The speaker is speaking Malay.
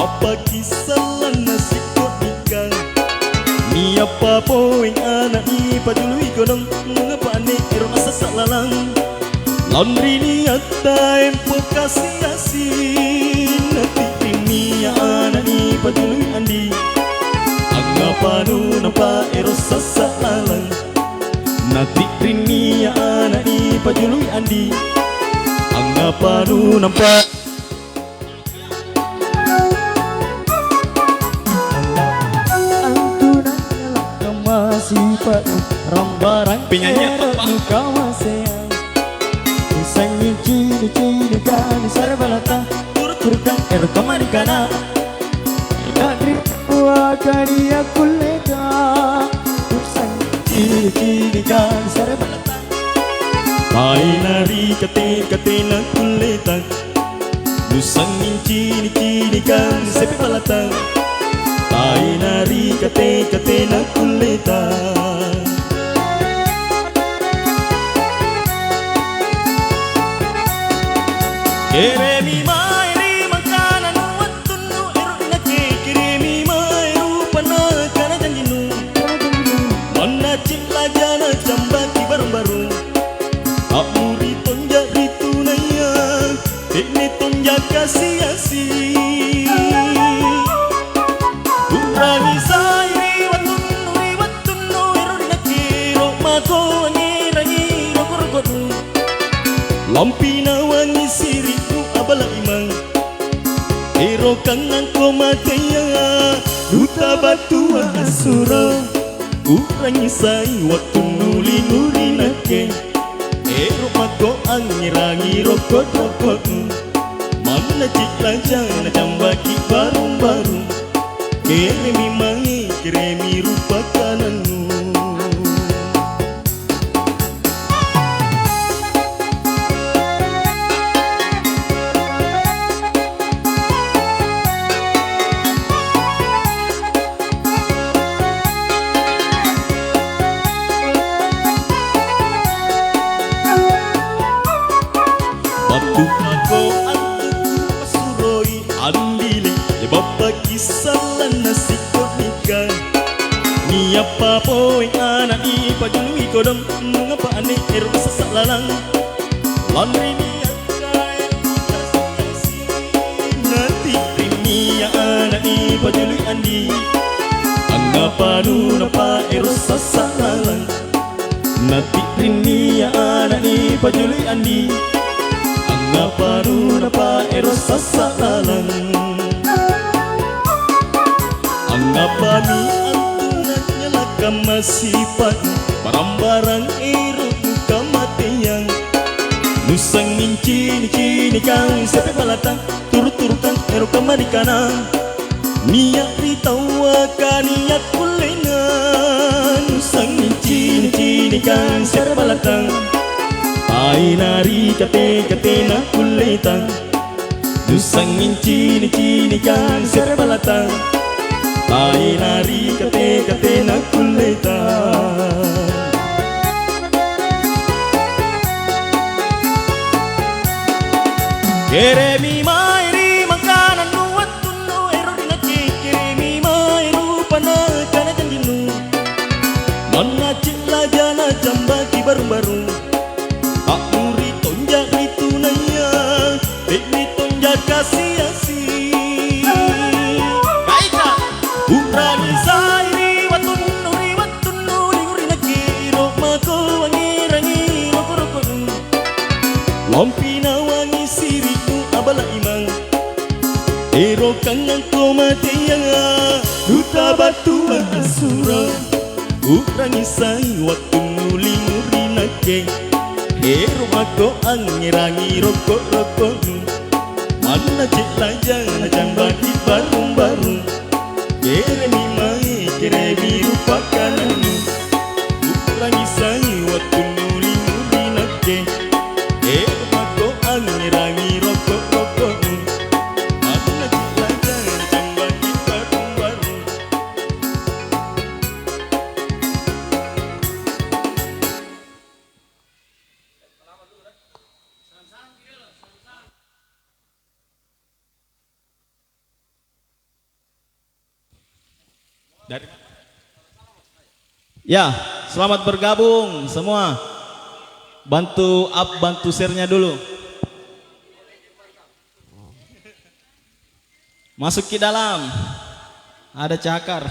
Bapa kisalan nasi kotikan ni apa poin anak ipa dulu ikodong mengapa ane ero asa salalang laundry ni atai pokasi asin nanti ni anak ipa dulu andi angapa nu nampa ero sasalalang nanti ni anak ipa dulu andi angapa nu nampa sifat rambaran penyanyi apa kawasean sangi ciri kan sarbalata turkan erkamarikana kadri wakaria kuleta sangi ciri kan sarbalata nari kate na kuleta sangi ciri kan sarbalata nari kate na kuleta kiremi mairi makanan watunu eruna kiremi mairu pana kana janjinu mana cilla jana jambaki baru amuri tonja ritunaya ini tonja kasih-asi Urani sairi watunu eruna kiro mako ngirangi rokor-koru Lampina wangi siriku abala imang Ero kangen komataya Duta batu asura Urangi sai waktu nuli nake Ero mako angirangi rokok Mana cikla jana jambaki baru Kiremi mangi kiremi rupa kananmu Batu ako antu pasuroi andile ya bapa kisalan nasi kotikan ni apa poin anak ipa dulu ikodong mengapa ane ero sasalalang laundry ni akai kasih nanti ni anak ipa dulu andi angapa nu napa ero sasalalang nanti ni anak ipa dulu andi angapa nu napa ero sasalalang angapa mi antunanya laka masipat barang-barang ero kamatiang nusang cini kang sepe balatang turut-turutan ero kamarikana niat ritawa kaniat kulena nusang cini kang sepe balatang ai nari kate na kuleta nusang cini kang sepe balatang ai nari kate na kuleta kiremi mairi makanan watunu eruna kiremi mairu pana kana janjinu mana cilla jana jambaki baru amuri tonja ritunaya ini tonja kasih-asi Urani sairi watunu ligurina kiro mako wangirangi rokor Lampina wangi siriku abala imang Ero kangen komataya Duta batu asura Urani sai watunu ligurina ke Ero mako angirangi rokor Mana cikla jana jambaki baru Kiremi mai kiremi rupa kananmu Urangi sai waktu nuli nake Ero mako angirangi rokok Mana cikla jana jambaki baru Dari ya, selamat bergabung semua. Bantu up, bantu share-nya dulu. Masuk ke dalam. Ada cakar.